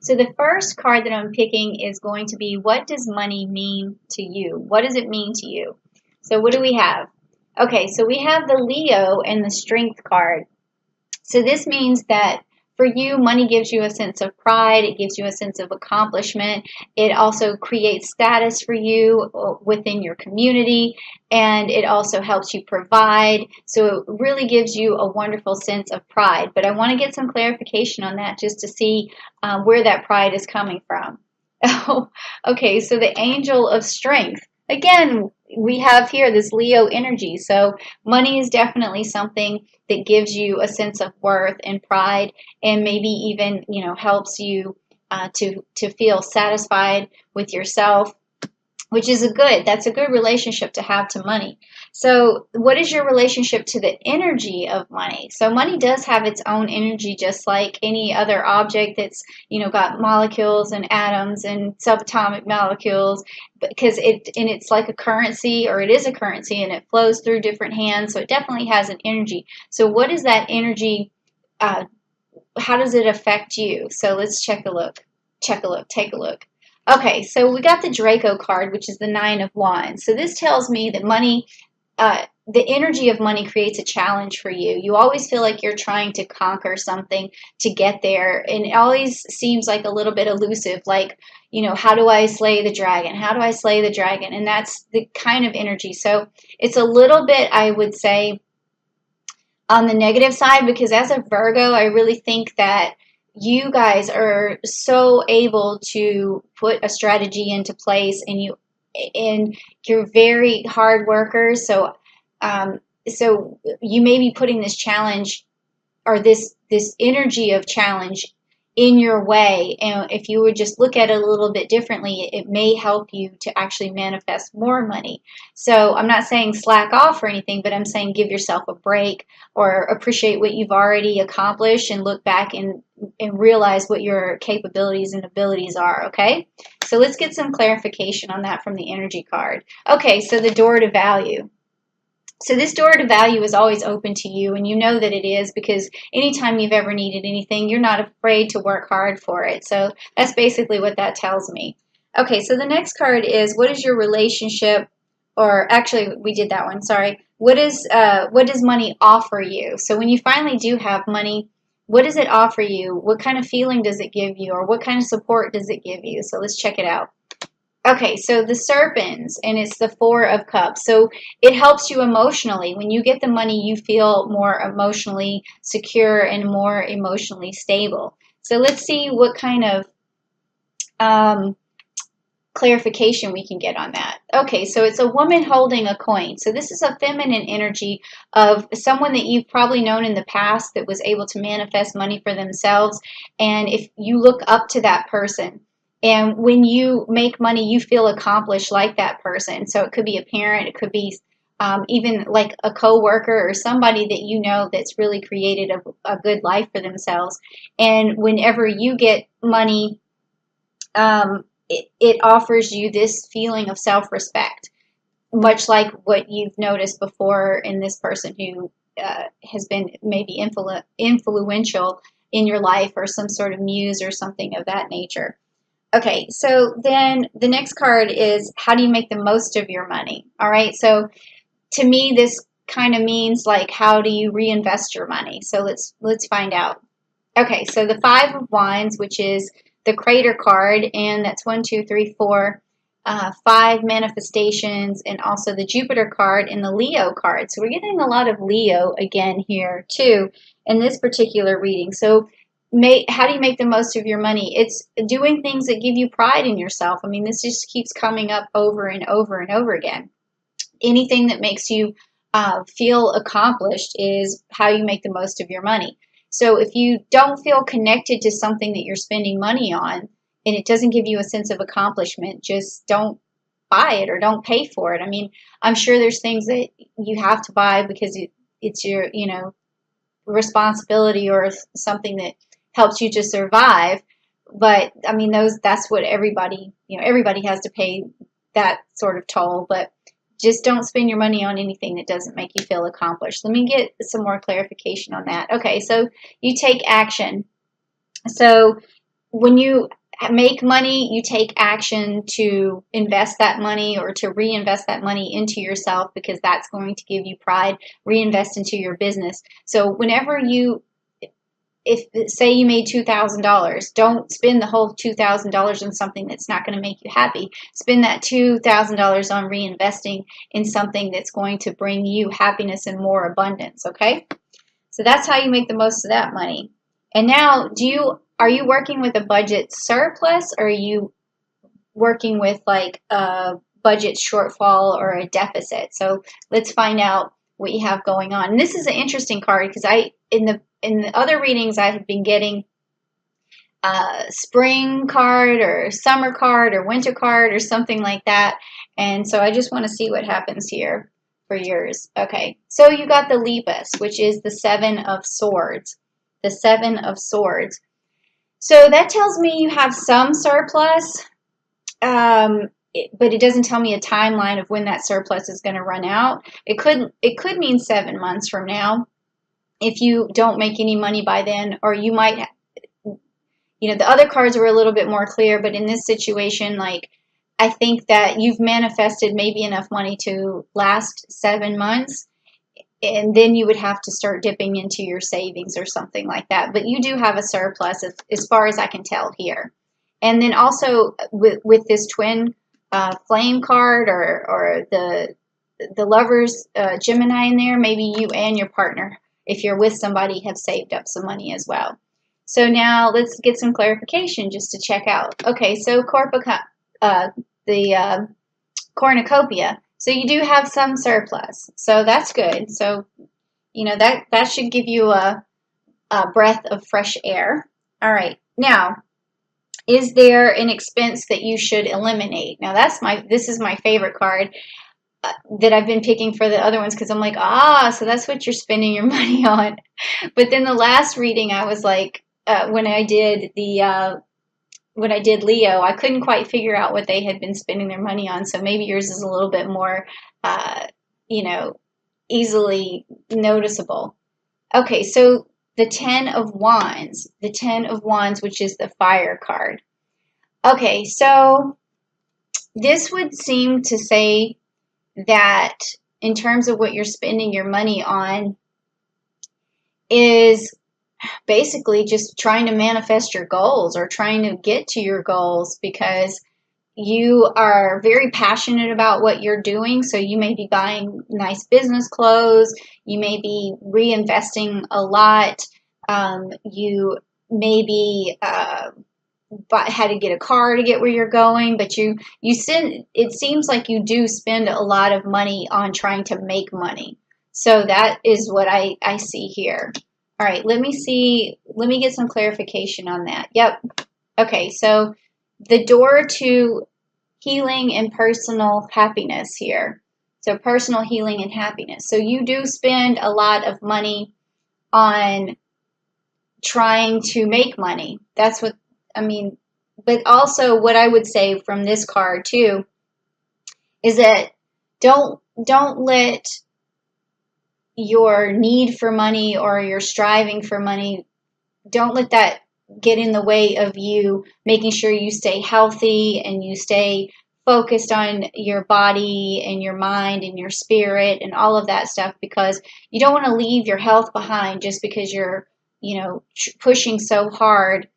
So the first card that I'm picking is going to be, what does money mean to you? What does it mean to you? So what do we have? Okay, so we have the Leo and the Strength card. So this means that for you, money gives you a sense of pride. It gives you a sense of accomplishment. It also creates status for you within your community, and it also helps you provide. So it really gives you a wonderful sense of pride. But I want to get some clarification on that just to see where that pride is coming from. Oh, okay, so the angel of strength. Again, we have here this Leo energy. So money is definitely something that gives you a sense of worth and pride, and maybe even, helps you to feel satisfied with yourself, which is that's a good relationship to have to money. So what is your relationship to the energy of money? So money does have its own energy, just like any other object that's, got molecules and atoms and subatomic molecules, because it's like a currency, or it is a currency, and it flows through different hands. So it definitely has an energy. So what is that energy? How does it affect you? So let's take a look. Take a look. Okay, so we got the Draco card, which is the Nine of Wands. So this tells me that money, the energy of money creates a challenge for you. You always feel like you're trying to conquer something to get there, and it always seems like a little bit elusive, like, how do I slay the dragon? How do I slay the dragon? And that's the kind of energy. So it's a little bit, I would say, on the negative side, because as a Virgo, I really think that you guys are so able to put a strategy into place, and you're very hard workers. So you may be putting this challenge, or this energy of challenge, in your way, and if you would just look at it a little bit differently, it may help you to actually manifest more money. So I'm not saying slack off or anything, but I'm saying give yourself a break, or appreciate what you've already accomplished, and look back and realize what your capabilities and abilities are. Okay, so let's get some clarification on that from the energy card. Okay, so the door to value. So this door to value is always open to you, and you know that it is, because anytime you've ever needed anything, you're not afraid to work hard for it. So that's basically what that tells me. Okay, so the next card is, what is your relationship, or actually we did that one, sorry. What does money offer you? So when you finally do have money, what does it offer you? What kind of feeling does it give you, or what kind of support does it give you? So let's check it out. Okay, so the serpents, and it's the Four of Cups. So it helps you emotionally. When you get the money, you feel more emotionally secure and more emotionally stable. So let's see what kind of um, clarification we can get on that. Okay, so it's a woman holding a coin. So this is a feminine energy of someone that you've probably known in the past that was able to manifest money for themselves. And if you look up to that person, and when you make money, you feel accomplished like that person. So it could be a parent, it could be even like a coworker, or somebody that you know that's really created a good life for themselves. And whenever you get money, it offers you this feeling of self-respect, much like what you've noticed before in this person who has been maybe influential in your life, or some sort of muse or something of that nature. Okay, so then the next card is, how do you make the most of your money? All right, so to me, this kind of means like, how do you reinvest your money? So let's find out. Okay, so the Five of Wands, which is the Crater card, and that's 5 manifestations, and also the Jupiter card and the Leo card. So we're getting a lot of Leo again here too in this particular reading. So how do you make the most of your money? It's doing things that give you pride in yourself. I mean, this just keeps coming up over and over and over again. Anything that makes you feel accomplished is how you make the most of your money. So if you don't feel connected to something that you're spending money on, and it doesn't give you a sense of accomplishment, just don't buy it, or don't pay for it. I mean, I'm sure there's things that you have to buy because it's your, responsibility, or something that helps you to survive. But I mean, that's what everybody has to pay that sort of toll. But just don't spend your money on anything that doesn't make you feel accomplished. Let me get some more clarification on that. Okay, so you take action. So when you make money, you take action to invest that money or to reinvest that money into yourself, because that's going to give you pride. Reinvest into your business. So whenever you, if say you made $2,000, don't spend the whole $2,000 on something that's not going to make you happy. Spend that $2,000 on reinvesting in something that's going to bring you happiness and more abundance. Okay, so that's how you make the most of that money. And now, are you working with a budget surplus, or are you working with like a budget shortfall or a deficit? So let's find out what you have going on. And this is an interesting card because in the other readings I have been getting a spring card or summer card or winter card or something like that. And so I just want to see what happens here for yours. Okay, so you got the Lepus, which is the Seven of Swords. The Seven of Swords. So that tells me you have some surplus, but it doesn't tell me a timeline of when that surplus is going to run out. It could mean 7 months from now if you don't make any money by then, or you might, the other cards were a little bit more clear, but in this situation, like, I think that you've manifested maybe enough money to last 7 months, and then you would have to start dipping into your savings or something like that. But you do have a surplus as far as I can tell here. And then also with this twin flame card, or the lovers Gemini in there, maybe you and your partner, if you're with somebody, have saved up some money as well. So now let's get some clarification just to check out. Okay, so the cornucopia. So you do have some surplus. So that's good. So, that should give you a breath of fresh air. All right. Now, is there an expense that you should eliminate? Now, this is my favorite card that I've been picking for the other ones, because I'm like, so that's what you're spending your money on. But then the last reading, I was like, when I did Leo, I couldn't quite figure out what they had been spending their money on. So maybe yours is a little bit more, easily noticeable. Okay, so the Ten of Wands, which is the fire card. Okay, so this would seem to say that in terms of what you're spending your money on is basically just trying to manifest your goals or trying to get to your goals, because you are very passionate about what you're doing. So you may be buying nice business clothes, you may be reinvesting a lot, you may be had to get a car to get where you're going, but it seems like you do spend a lot of money on trying to make money. So that is what I see here. All right, let me get some clarification on that. Yep. Okay, so the door to healing and personal happiness here. So personal healing and happiness. So you do spend a lot of money on trying to make money. That's what I mean. But also what I would say from this card too is that don't let your need for money or your striving for money, don't let that get in the way of you making sure you stay healthy and you stay focused on your body and your mind and your spirit and all of that stuff, because you don't want to leave your health behind just because you're pushing so hard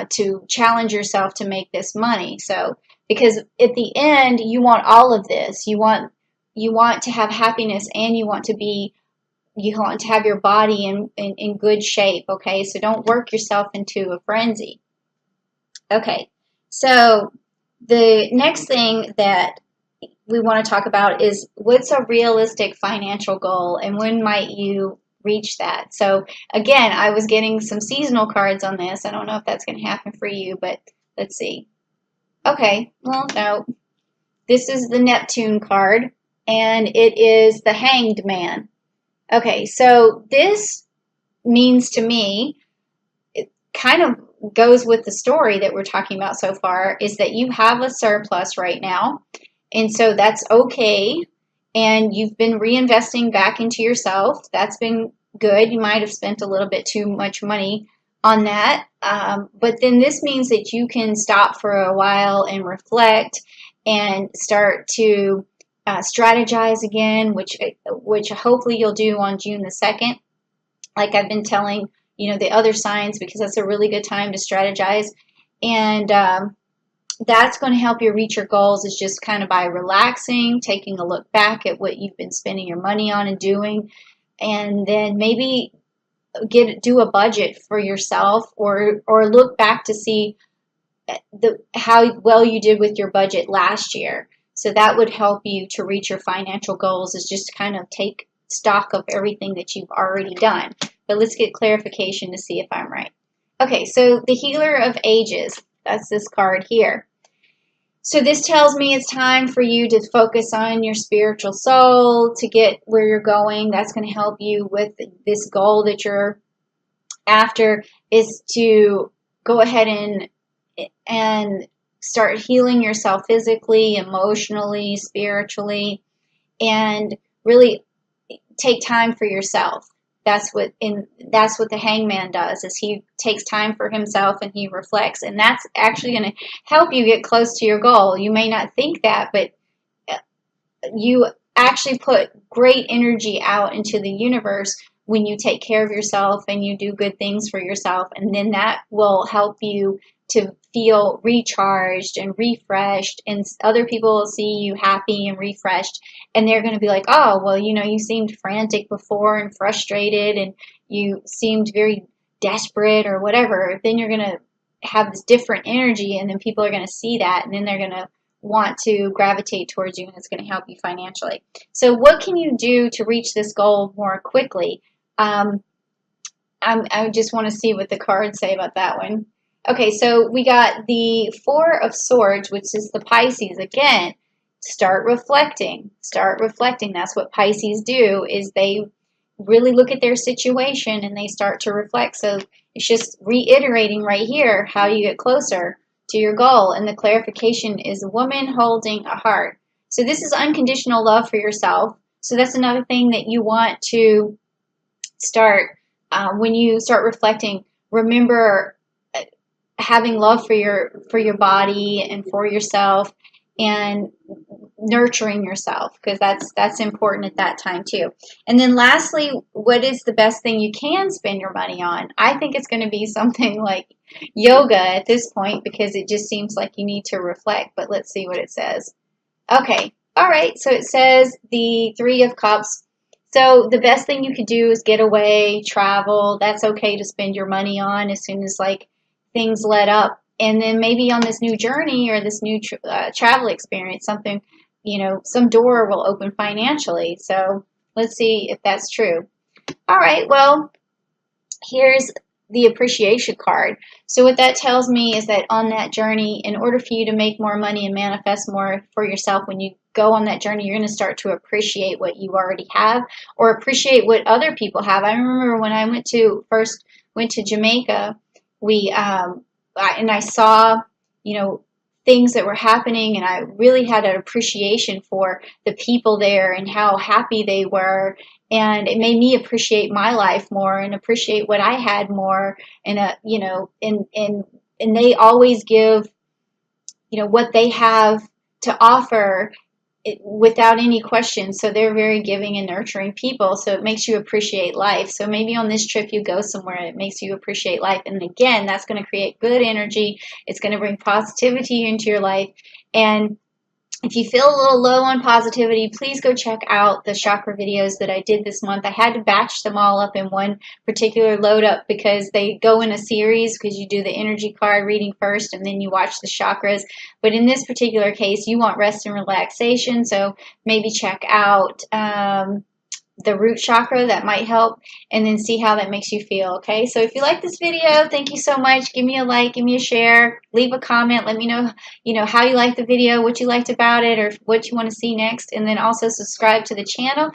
to challenge yourself to make this money. So because at the end you want all of this, you want to have happiness, and you want to have your body in good shape, okay? So don't work yourself into a frenzy. Okay, so the next thing that we want to talk about is what's a realistic financial goal and when might you reach that? So again, I was getting some seasonal cards on this. I don't know if that's going to happen for you, but let's see. Okay, well, no. This is the Neptune card, and it is the Hanged Man. Okay, so this means to me, it kind of goes with the story that we're talking about so far, is that you have a surplus right now, and so that's okay, and you've been reinvesting back into yourself. That's been good. You might have spent a little bit too much money on that. But then this means that you can stop for a while and reflect and start to strategize again, which hopefully you'll do on June the 2nd. Like I've been telling, the other signs, because that's a really good time to strategize. And that's going to help you reach your goals, is just kind of by relaxing, taking a look back at what you've been spending your money on and doing, and then maybe do a budget for yourself, or look back to see how well you did with your budget last year. So that would help you to reach your financial goals, is just kind of take stock of everything that you've already done. But let's get clarification to see if I'm right. Okay, so the Healer of Ages, that's this card here. So this tells me it's time for you to focus on your spiritual soul to get where you're going. That's going to help you with this goal that you're after, is to go ahead and start healing yourself physically, emotionally, spiritually, and really take time for yourself. That's what the Hangman does, is he takes time for himself and he reflects, and that's actually going to help you get close to your goal. You may not think that, but you actually put great energy out into the universe when you take care of yourself and you do good things for yourself, and then that will help you to feel recharged and refreshed, and other people will see you happy and refreshed, and they're going to be like, oh, well, you seemed frantic before and frustrated, and you seemed very desperate or whatever. Then you're going to have this different energy, and then people are going to see that, and then they're going to want to gravitate towards you, and it's going to help you financially. So what can you do to reach this goal more quickly? I just want to see what the cards say about that one. Okay, so we got the Four of Swords, which is the Pisces. Again, start reflecting. Start reflecting. That's what Pisces do, is they really look at their situation and they start to reflect. So it's just reiterating right here how you get closer to your goal. And the clarification is a woman holding a heart. So this is unconditional love for yourself. So that's another thing that you want to start when you start reflecting. Remember having love for your body and for yourself, and nurturing yourself, because that's important at that time too. And then lastly, what is the best thing you can spend your money on? I think it's going to be something like yoga at this point, because it just seems like you need to reflect. But let's see what it says. Okay, all right, so it says the Three of Cups. So the best thing you could do is get away, travel. That's okay to spend your money on as soon as things let up. And then maybe on this new journey or this new travel experience, something, some door will open financially. So let's see if that's true. All right, well, here's the appreciation card. So what that tells me is that on that journey, in order for you to make more money and manifest more for yourself, when you go on that journey, you're going to start to appreciate what you already have, or appreciate what other people have. I remember when I first went to Jamaica, I saw, things that were happening, and I really had an appreciation for the people there and how happy they were, and it made me appreciate my life more and appreciate what I had more. And and they always give, what they have to offer, without any question. So they're very giving and nurturing people. So it makes you appreciate life. So maybe on this trip you go somewhere and it makes you appreciate life. And again, that's going to create good energy. It's going to bring positivity into your life. And if you feel a little low on positivity, please go check out the chakra videos that I did this month. I had to batch them all up in one particular load up, because they go in a series, because you do the energy card reading first and then you watch the chakras. But in this particular case, you want rest and relaxation, so maybe check out the root chakra. That might help, and then see how that makes you feel. Okay, so if you like this video, thank you so much. Give me a like, give me a share, leave a comment, let me know how you liked the video, what you liked about it, or what you want to see next, and then also subscribe to the channel.